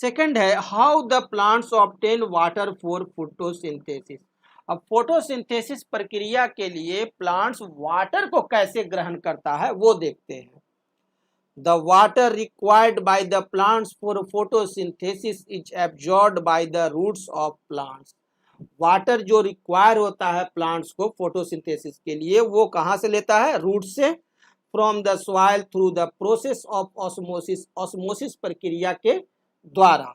Second है how the plants obtain water for photosynthesis. अब photosynthesis प्रक्रिया के लिए प्लांट्स वाटर को कैसे ग्रहण करता है वो देखते हैं। The water required by the plants for photosynthesis is absorbed by the roots of plants. Water जो रिक्वायर होता है प्लांट्स को फोटोसिंथेसिस के लिए वो कहाँ से लेता है? रूट से। From the soil through the process of osmosis, osmosis प्रक्रिया के द्वारा।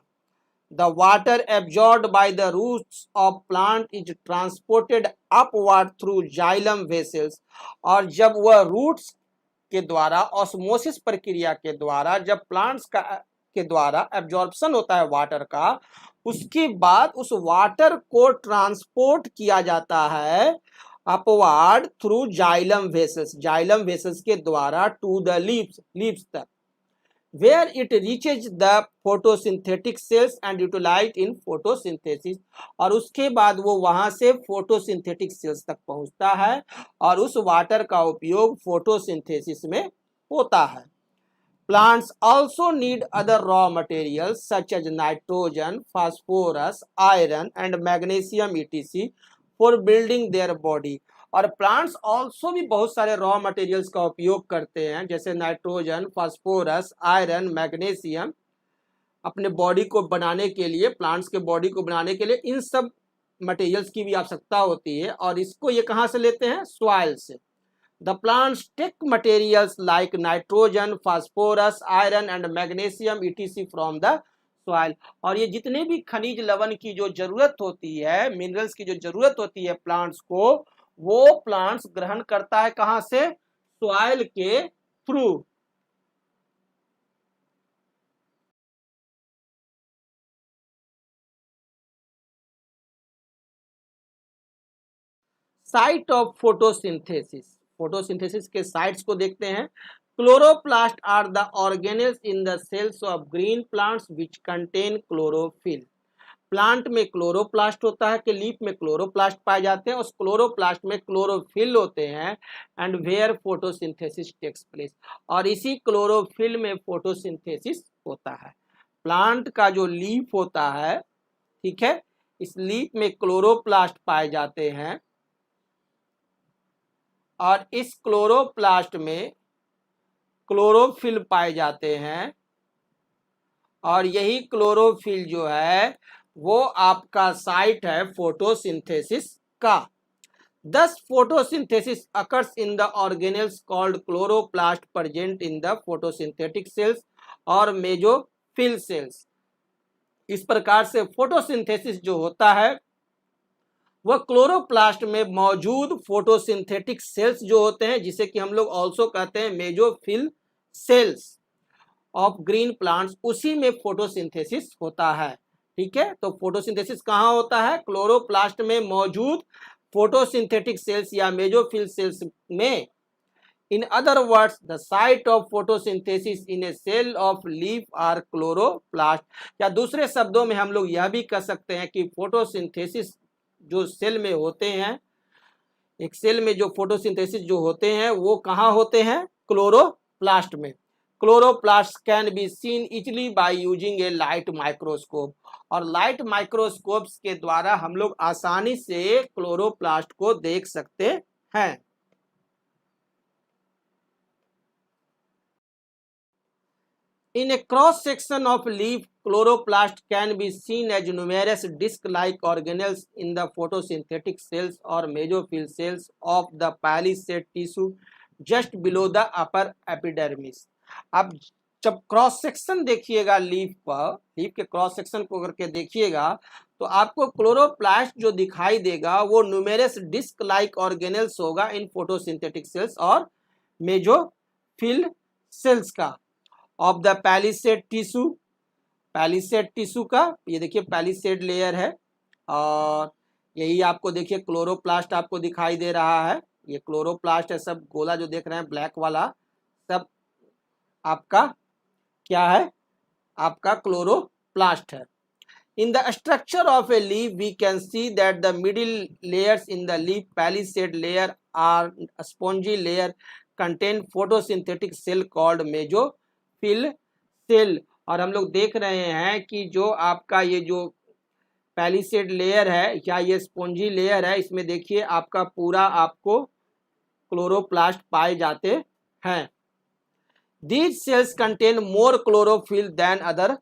The water absorbed by the roots of plant is transported upward through xylem vessels। और जब वह रूट्स के द्वारा ऑस्मोसिस प्रक्रिया के द्वारा जब प्लांट्स का के द्वारा एब्जॉर्प्शन होता है वाटर का, उसके बाद उस वाटर को ट्रांसपोर्ट किया जाता है upward through xylem vessels, xylem vessels के द्वारा टू द लीव्स, लीव्स तक, where it reaches the photosynthetic cells and utilized in photosynthesis। और उसके बाद वो वहां से फोटोसिंथेटिक सेल्स तक पहुंचता है और उस वाटर का उपयोग फोटोसिंथेसिस में होता है। Plants also need other raw materials such as nitrogen, phosphorus, iron and magnesium etc. for building their body। और प्लांट्स ऑल्सो भी बहुत सारे रॉ मटेरियल्स का उपयोग करते हैं जैसे नाइट्रोजन, फास्फोरस, आयरन, मैग्नीशियम अपने बॉडी को बनाने के लिए, प्लांट्स के बॉडी को बनाने के लिए इन सब मटेरियल्स की भी आवश्यकता होती है। और इसको ये कहाँ से लेते हैं? सॉइल से। The plants take materials like nitrogen, phosphorus, iron and magnesium ETC from the soil. और ये जितने भी खनिज लवण की जो जरूरत होती है, मिनरल्स की जो जरूरत होती है प्लांट्स को, वो प्लांट्स ग्रहण करता है कहां से? सॉइल के through. Site of photosynthesis, photosynthesis के साइट्स को देखते हैं। Chloroplast are the organelles in the cells of green plants which contain chlorophyll. Plant में क्लोरोप्लास्ट होता है कि लीफ में क्लोरोप्लास्ट पाए जाते हैं, उस क्लोरोप्लास्ट में क्लोरोफिल होते हैं and where photosynthesis takes place. और इसी क्लोरोफिल में फोटोसिंथेसिस होता है। प्लांट का जो लीफ होता है, ठीक है, इस लीफ में क्लोरोप्लास्ट पाए जाते हैं और इस क्लोरोप्लास्ट में क्लोरोफिल पाए जाते हैं और यही क्लोरोफिल जो है वो आपका साइट है फोटोसिंथेसिस का। Thus photosynthesis occurs in the organelles called chloroplast present in the photosynthetic cells और मेसोफिल सेल्स। इस प्रकार से फोटोसिंथेसिस जो होता है वह क्लोरोप्लास्ट में मौजूद फोटोसिंथेटिक सेल्स जो होते हैं, जिसे कि हम लोग ऑल्सो कहते हैं mesophyll cells of green plants, उसी में फोटोसिंथेसिस होता है। ठीक है, तो फोटोसिंथेसिस कहाँ होता है? क्लोरोप्लास्ट में मौजूद फोटोसिंथेटिक सेल्स या मेसोफिल सेल्स में। In other words the site of photosynthesis in a cell of leaf are chloroplast. या दूसरे शब्दों में हम लोग यह भी कह सकते हैं कि फोटोसिंथेसिस जो सेल में होते हैं, एक सेल में जो फोटोसिंथेसिस जो होते हैं वो कहाँ होते हैं? क्लोरोप्लास्ट में। Chloroplast can be seen easily by using A light microscope. और लाइट माइक्रोस्कोप्स के द्वारा हम लोग आसानी से क्लोरोप्लास्ट को देख सकते हैं। In a cross section of leaf, chloroplast can be seen as numerous disc-like organelles in the photosynthetic cells or mesophyll cells of the palisade tissue just below the upper epidermis। अब जब cross section देखिएगा leaf पर, leaf के cross section को करके देखिएगा तो आपको क्लोरोप्लास्ट जो दिखाई देगा वो न्यूमेरस डिस्क लाइक ऑर्गेनेल्स होगा इन फोटोसिंथेटिक सेल्स और मेसोफिल सेल्स का of the palisade tissue. Palisade tissue का ये देखिए पैलिसेड लेयर है और यही आपको देखिए क्लोरोप्लास्ट आपको दिखाई दे रहा है। ये क्लोरोप्लास्ट है, सब गोला जो देख रहे हैं ब्लैक वाला सब आपका क्या है? आपका क्लोरोप्लास्ट है। In the structure of a leaf, we can see that the middle layers in the leaf palisade layer are a spongy layer contain photosynthetic cell called mesophyll cell। और हम लोग देख रहे हैं कि जो आपका ये जो पैलिसेड लेयर है या ये स्पॉन्जी लेयर है, इसमें देखिए आपका पूरा आपको क्लोरोप्लास्ट पाए जाते हैं। These cells contain more chlorophyll than other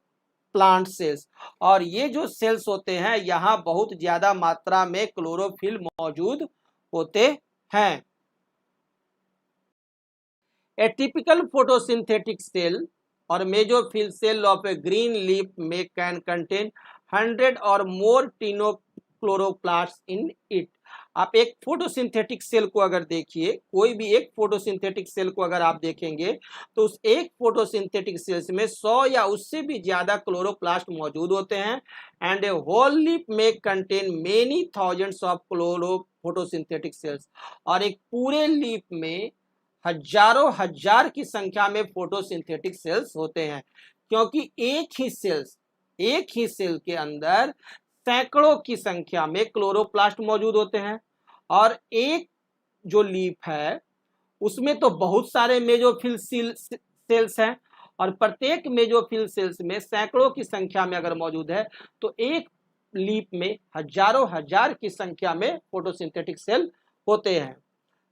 plant cells। और ये जो सेल्स होते हैं यहाँ बहुत ज्यादा मात्रा में क्लोरोफिल मौजूद होते हैं। A typical photosynthetic cell or mesophyll cell of a green leaf may can contain 100 or more chloroplasts in it। आप एक फोटोसिंथेटिक सेल को अगर देखिए, कोई भी एक फोटोसिंथेटिक सेल को अगर आप देखेंगे तो उस एक फोटोसिंथेटिक सेल्स में 100 या उससे भी ज्यादा क्लोरोप्लास्ट मौजूद होते हैं। एंड ए होल लीफ में contain many thousands of chloro photosynthetic cells. और एक पूरे लीफ में हजारों हजार की संख्या में फोटोसिंथेटिक सेल्स होते हैं, क्योंकि एक ही सेल के अंदर सैकड़ों की संख्या में क्लोरोप्लास्ट मौजूद होते हैं। और एक जो लीफ है उसमें तो बहुत सारे मेजोफिल सेल्स हैं, और प्रत्येक मेजोफिल सेल्स में सैकड़ों की संख्या में अगर मौजूद है तो एक लीफ में हजारों हजार की संख्या में फोटोसिंथेटिक सेल होते हैं।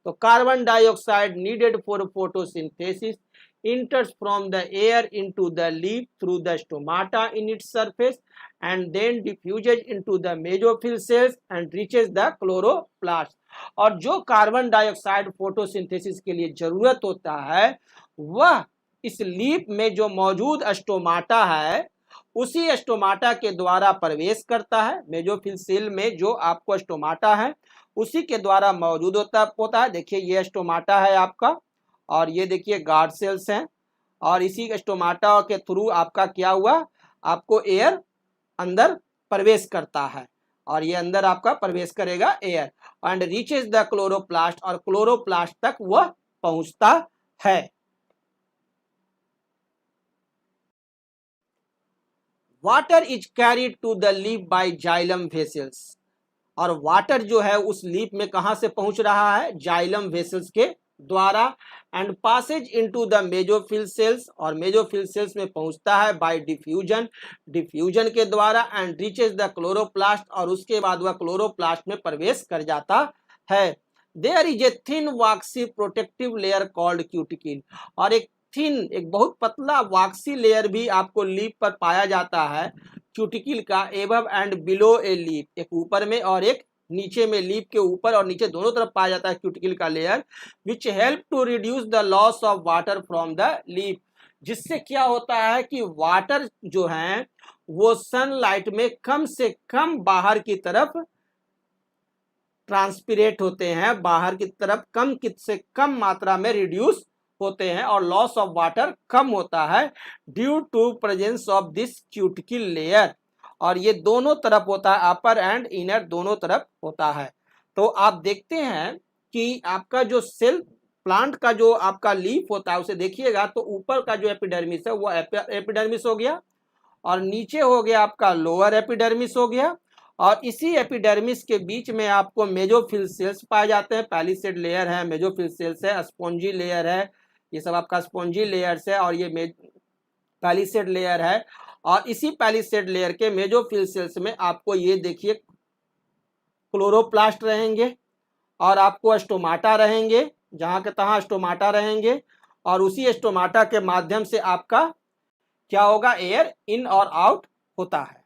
तो carbon dioxide needed for photosynthesis enters from the air into the leaf through the stomata in its surface and then diffuses into the mesophyll cells and reaches the chloroplast। और जो carbon dioxide photosynthesis के लिए जरूरत होता है वह इस leaf में जो मौजूद स्टोमाटा है उसी स्टोमाटा के द्वारा प्रवेश करता है। मेसोफिल सेल में जो आपको स्टोमाटा है उसी के द्वारा मौजूद होता है। देखिए ये स्टोमाटा है आपका, और ये देखिए गार्ड सेल्स हैं, और इसी स्टोमाटा के थ्रू आपका क्या हुआ, आपको एयर अंदर प्रवेश करता है, और ये अंदर आपका प्रवेश करेगा air and reaches the chloroplast, और क्लोरोप्लास्ट तक वह पहुंचता है। Water is carried to the leaf by xylem vessels. और वाटर जो है उस लीफ में कहां से पहुंच रहा है, जाइलम वेसल्स के द्वारा, and passes into the mesophyll cells, और मेसोफिल सेल्स में पहुंचता है बाय डिफ्यूजन के द्वारा, एंड रीचेस द क्लोरोप्लास्ट, और उसके बाद वह क्लोरोप्लास्ट में प्रवेश कर जाता है। There is a thin waxy protective layer called cuticle. और एक बहुत पतला वॉक्सी लेयर भी आपको लीफ पर पाया जाता है क्यूटिकल का, above and below a leaf, एक ऊपर में और एक नीचे में, लीफ के ऊपर और नीचे दोनों तरफ पाया जाता है क्यूटिकल का layer, which help to reduce the loss of water from the leaf. जिससे क्या होता है कि वाटर जो है वो सनलाइट में कम से कम बाहर की तरफ ट्रांसपिरेट होते हैं, बाहर की तरफ कम से कम मात्रा में रिड्यूस होते हैं, और लॉस ऑफ वाटर कम होता है due to presence of this cuticle layer. और ये दोनों तरफ होता है, अपर एंड इनर दोनों तरफ होता है। तो आप देखते हैं कि आपका जो सेल प्लांट का जो आपका लीफ होता है उसे देखिएगा तो ऊपर का जो एपिडर्मिस है वो एपिडर्मिस हो गया, और नीचे हो गया आपका लोअर एपिडर्मिस हो गया, और इसी एपिडर्मिस के बीच में आपको मेसोफिल सेल्स पाए जाते हैं। पैलिसेड लेयर है, मेसोफिल सेल्स है, स्पॉन्जी लेयर है, ये सब आपका स्पॉन्जी लेयर्स है, और ये पैलिसेड लेयर है। और इसी पैलिसेड लेयर के मेसोफिल सेल्स में आपको ये देखिए क्लोरोप्लास्ट रहेंगे, और आपको स्टोमाटा रहेंगे, जहां के तहां स्टोमाटा रहेंगे, और उसी स्टोमाटा के माध्यम से आपका क्या होगा, एयर इन और आउट होता है।